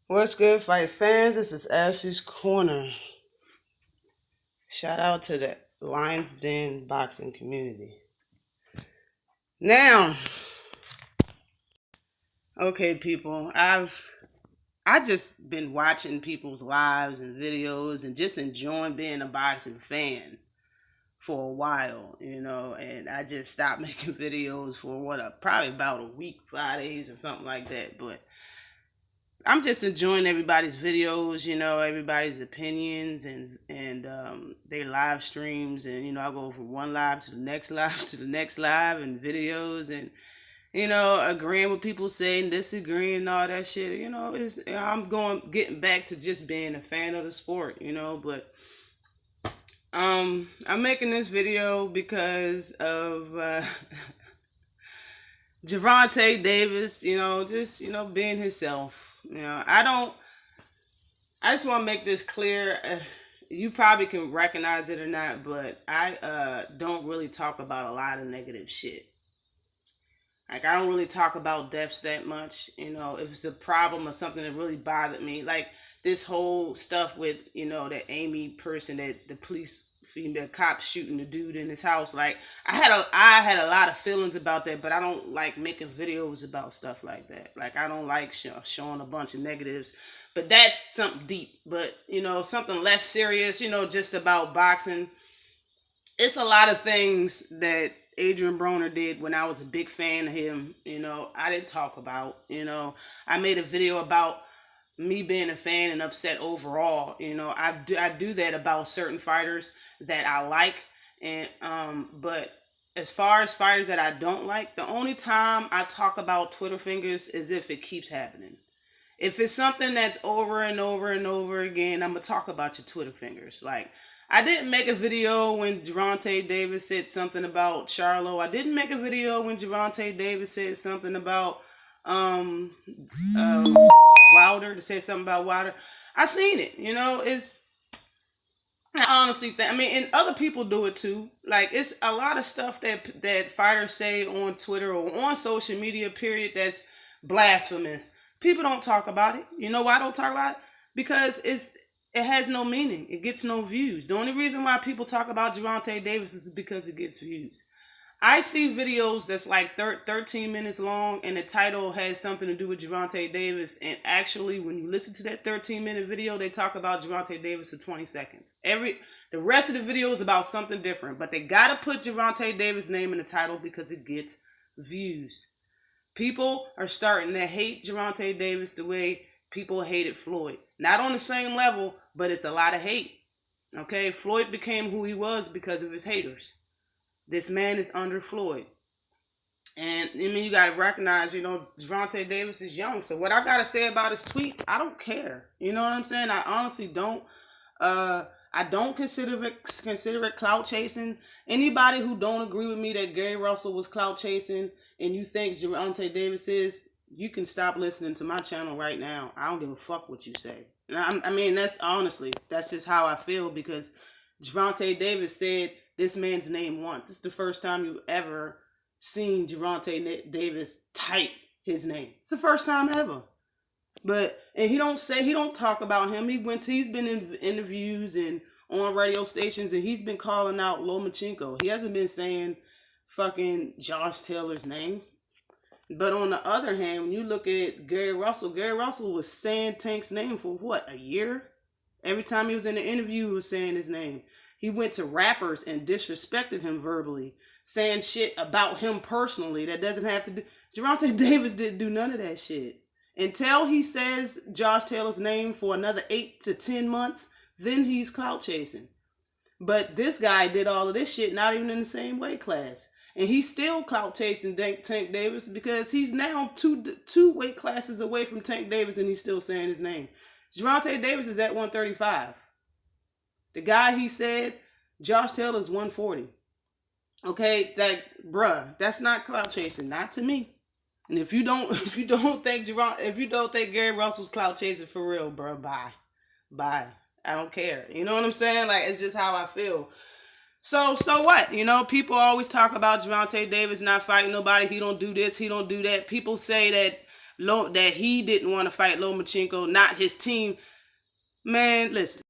What's good, fight fans? This is Ashley's Corner. Shout out to the Lions Den boxing community. Now, okay, people, I just been watching people's lives and videos and just enjoying being a boxing fan for a while, and I just stopped making videos for probably about a week, 5 days or something like that, but I'm just enjoying everybody's videos, everybody's opinions and their live streams, and I go from one live to the next live to the next live and videos, and agreeing with people saying, disagreeing, and all that shit. I'm getting back to just being a fan of the sport, but I'm making this video because of Gervonta Davis, being himself. I just want to make this clear. You probably can recognize it or not, but I don't really talk about a lot of negative shit. Like, I don't really talk about deaths that much. If it's a problem or something that really bothered me, like this whole stuff with, that Amy person, that the police female cop shooting the dude in his house. Like, I had a lot of feelings about that, but I don't like making videos about stuff like that. Like, I don't like showing a bunch of negatives, but that's something deep. But, something less serious, just about boxing. It's a lot of things that Adrian Broner did when I was a big fan of him, I didn't talk about. I made a video about me being a fan and upset overall. I do that about certain fighters that I like, and but as far as fighters that I don't like, the only time I talk about Twitter fingers is if it keeps happening. If it's something that's over and over and over again, I'm gonna talk about your Twitter fingers. Like, I didn't make a video when Gervonta Davis said something about Charlo. I didn't make a video when Gervonta Davis said something about Wilder, to say something about Wilder. I seen it. I honestly think, and other people do it too. Like, it's a lot of stuff that fighters say on Twitter or on social media, period, that's blasphemous. People don't talk about it. You know why I don't talk about it? Because it has no meaning. It gets no views. The only reason why people talk about Gervonta Davis is because it gets views. I see videos that's like 13 minutes long, and the title has something to do with Gervonta Davis, and actually when you listen to that 13-minute video, they talk about Gervonta Davis for 20 seconds. The rest of the video is about something different, but they gotta put Gervonta Davis' name in the title because it gets views. People are starting to hate Gervonta Davis the way people hated Floyd. Not on the same level, but it's a lot of hate. Okay, Floyd became who he was because of his haters. This man is under Floyd. And you gotta recognize, Gervonta Davis is young. So what I gotta say about his tweet, I don't care. You know what I'm saying? I honestly don't. I don't consider it clout chasing. Anybody who don't agree with me that Gary Russell was clout chasing and you think Gervonta Davis is, you can stop listening to my channel right now. I don't give a fuck what you say. That's just how I feel, because Gervonta Davis said this man's name once. It's the first time you ever seen Gervonta Davis type his name. It's the first time ever. And he don't talk about him. He's been in interviews and on radio stations, and he's been calling out Lomachenko. He hasn't been saying fucking Josh Taylor's name. But on the other hand, when you look at Gary Russell was saying Tank's name for what, a year? Every time he was in an interview, he was saying his name. He went to rappers and disrespected him verbally, saying shit about him personally that doesn't have to do. Gervonta Davis didn't do none of that shit. Until he says Josh Taylor's name for another 8 to 10 months, then he's clout chasing. But this guy did all of this shit not even in the same weight class. And he's still clout chasing Tank Davis because he's now two weight classes away from Tank Davis, and he's still saying his name. Gervonta Davis is at 135. The guy he said, Josh Taylor's 140. Okay, that's not clout chasing, not to me. And if you don't think Gary Russell's clout chasing for real, bro, bye. I don't care. You know what I'm saying? Like, it's just how I feel. So what? People always talk about Gervonta Davis not fighting nobody. He don't do this. He don't do that. People say that that he didn't want to fight Lomachenko, not his team. Man, listen.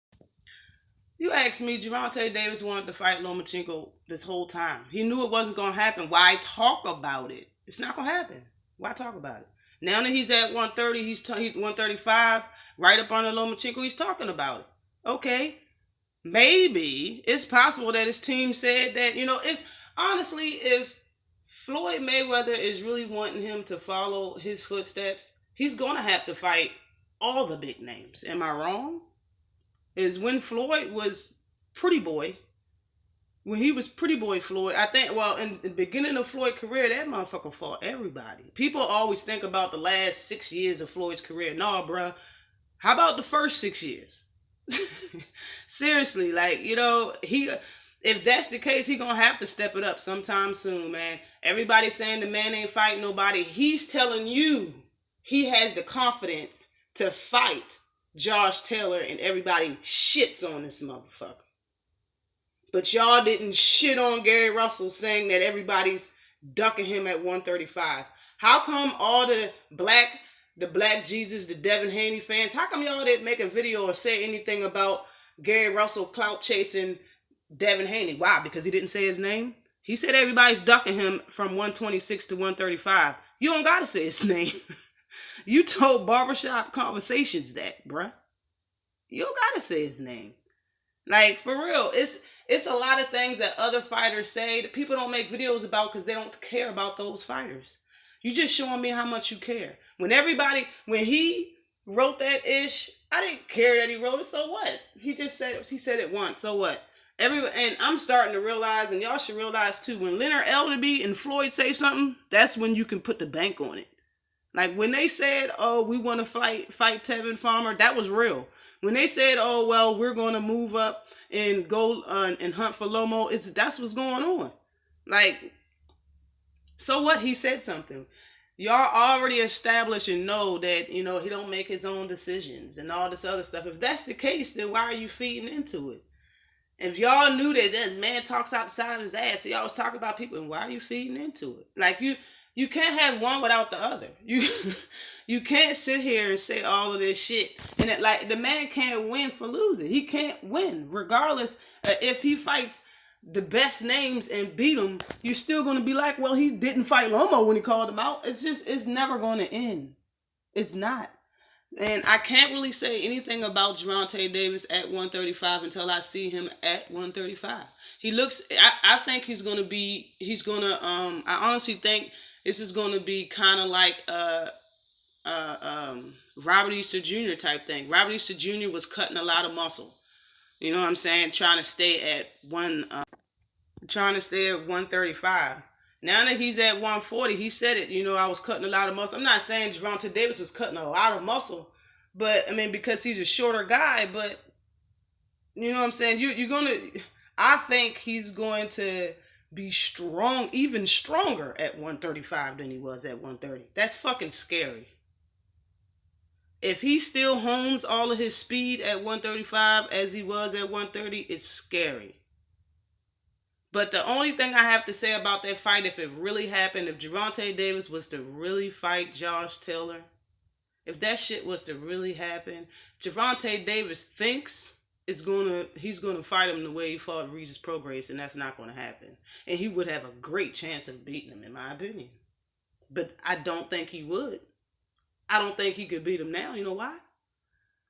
You asked me, Gervonta Davis wanted to fight Lomachenko this whole time. He knew it wasn't going to happen. Why talk about it? It's not going to happen. Why talk about it? Now that he's at 130, he's 135, right up under Lomachenko, he's talking about it. Okay, maybe it's possible that his team said that, if Floyd Mayweather is really wanting him to follow his footsteps, he's going to have to fight all the big names. Am I wrong? Is when Floyd was Pretty Boy, when he was Pretty Boy Floyd, I think, in the beginning of Floyd's career, that motherfucker fought everybody. People always think about the last 6 years of Floyd's career. No, bruh. How about the first 6 years? Seriously, if that's the case, he gonna have to step it up sometime soon, man. Everybody's saying the man ain't fighting nobody. He's telling you he has the confidence to fight Josh Taylor, and everybody shits on this motherfucker. But y'all didn't shit on Gary Russell, saying that everybody's ducking him at 135. How come all the Black Jesus, the Devin Haney fans, how come y'all didn't make a video or say anything about Gary Russell clout chasing Devin Haney? Why? Because he didn't say his name? He said everybody's ducking him from 126 to 135. You don't gotta say his name. You told Barbershop Conversations that, bruh. You don't gotta say his name. Like, for real, it's a lot of things that other fighters say that people don't make videos about because they don't care about those fighters. You just showing me how much you care. When he wrote that ish, I didn't care that he wrote it, so what? He said it once, so what? And I'm starting to realize, and y'all should realize too, when Leonard Elderby and Floyd say something, that's when you can put the bank on it. Like when they said, oh, we want to fight Tevin Farmer, that was real. When they said, oh, well, we're going to move up and go and hunt for Lomo, that's what's going on. Like, so what? He said something. Y'all already established and know that, he don't make his own decisions and all this other stuff. If that's the case, then why are you feeding into it? If y'all knew that man talks out the side of his ass, he always talk about people, and why are you feeding into it? Like, you can't have one without the other. You can't sit here and say all of this shit. And the man can't win for losing. He can't win. Regardless, if he fights the best names and beat them, you're still going to be like, well, he didn't fight Lomo when he called him out. It's never going to end. It's not. And I can't really say anything about Gervonta Davis at 135 until I see him at 135. I think I honestly think this is going to be kind of like Robert Easter Jr. type thing. Robert Easter Jr. was cutting a lot of muscle. You know what I'm saying? Trying to stay at 135. Now that he's at 140, he said it, I was cutting a lot of muscle. I'm not saying Gervonta Davis was cutting a lot of muscle, but because he's a shorter guy, but you know what I'm saying? I think he's going to be strong, even stronger at 135 than he was at 130. That's fucking scary. If he still hones all of his speed at 135 as he was at 130, it's scary. But the only thing I have to say about that fight, if it really happened, if Gervonta Davis was to really fight Josh Taylor, if that shit was to really happen, Gervonta Davis thinks he's gonna fight him the way he fought Regis Prograis, and that's not gonna happen. And he would have a great chance of beating him, in my opinion. But I don't think he would. I don't think he could beat him now. You know why?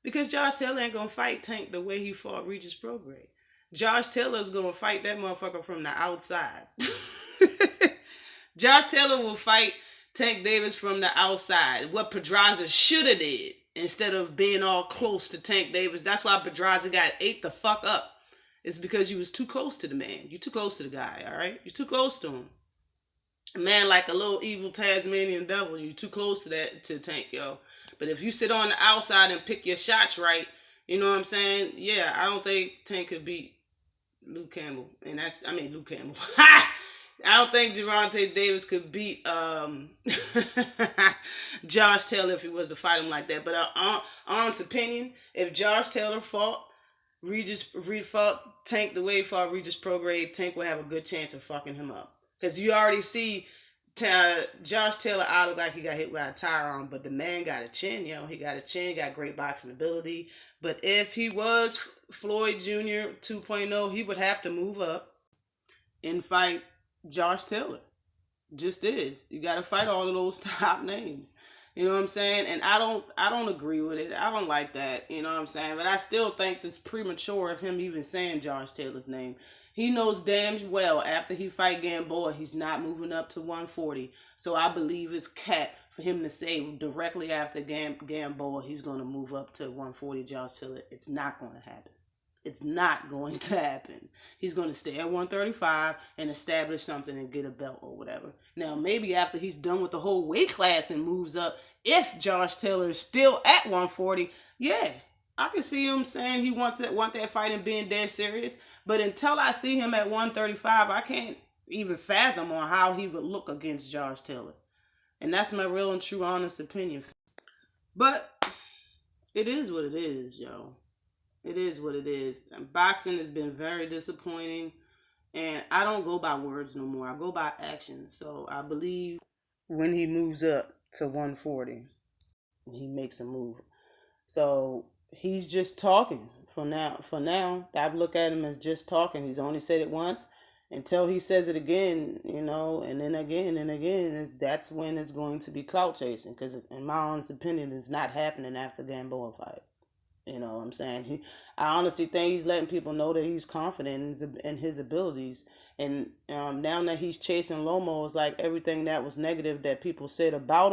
Because Josh Taylor ain't gonna fight Tank the way he fought Regis Prograis. Josh Taylor's gonna fight that motherfucker from the outside. Josh Taylor will fight Tank Davis from the outside. What Pedraza should have did instead of being all close to Tank Davis. That's why Pedraza got ate the fuck up. It's because you was too close to the man. You too close to the guy, all right? You're too close to him. A man like a little evil Tasmanian devil. You too close to Tank, yo. But if you sit on the outside and pick your shots right, you know what I'm saying? Yeah, I don't think Tank could beat Luke Campbell. Luke Campbell. I don't think Gervonta Davis could beat Josh Taylor if he was to fight him like that. But honest opinion, if Josh Taylor fought Tank the way he fought Regis Prograis, Tank would have a good chance of fucking him up. Because you already see Josh Taylor, I look like he got hit by a tire on, but the man got a chin, He got a chin, got great boxing ability. But if he was Floyd Jr. 2.0, he would have to move up and fight Josh Taylor. Just is. You got to fight all of those top names. You know what I'm saying? And I don't agree with it. I don't like that. You know what I'm saying? But I still think this premature of him even saying Josh Taylor's name. He knows damn well after he fight Gamboa, he's not moving up to 140. So I believe it's cap for him to say directly after Gamboa he's going to move up to 140 Josh Taylor. It's not going to happen. It's not going to happen. He's going to stay at 135 and establish something and get a belt or whatever. Now, maybe after he's done with the whole weight class and moves up, if Josh Taylor is still at 140, yeah, I can see him saying he want that fight and being dead serious. But until I see him at 135, I can't even fathom on how he would look against Josh Taylor. And that's my real and true honest opinion. But it is what it is, yo. It is what it is. And boxing has been very disappointing. And I don't go by words no more. I go by actions. So I believe when he moves up to 140, he makes a move. So he's just talking for now. I look at him as just talking. He's only said it once. Until he says it again, and then again and again, that's when it's going to be clout chasing. Because in my honest opinion, it's not happening after Gamboa fight. You know what I'm saying? I honestly think he's letting people know that he's confident in his abilities. And now that he's chasing Lomo, it's like everything that was negative that people said about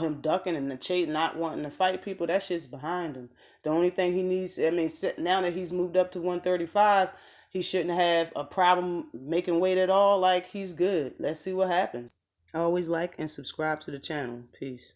him ducking and the chase, not wanting to fight people, that shit's behind him. The only thing he needs, now that he's moved up to 135, he shouldn't have a problem making weight at all. Like, he's good. Let's see what happens. Always like and subscribe to the channel. Peace.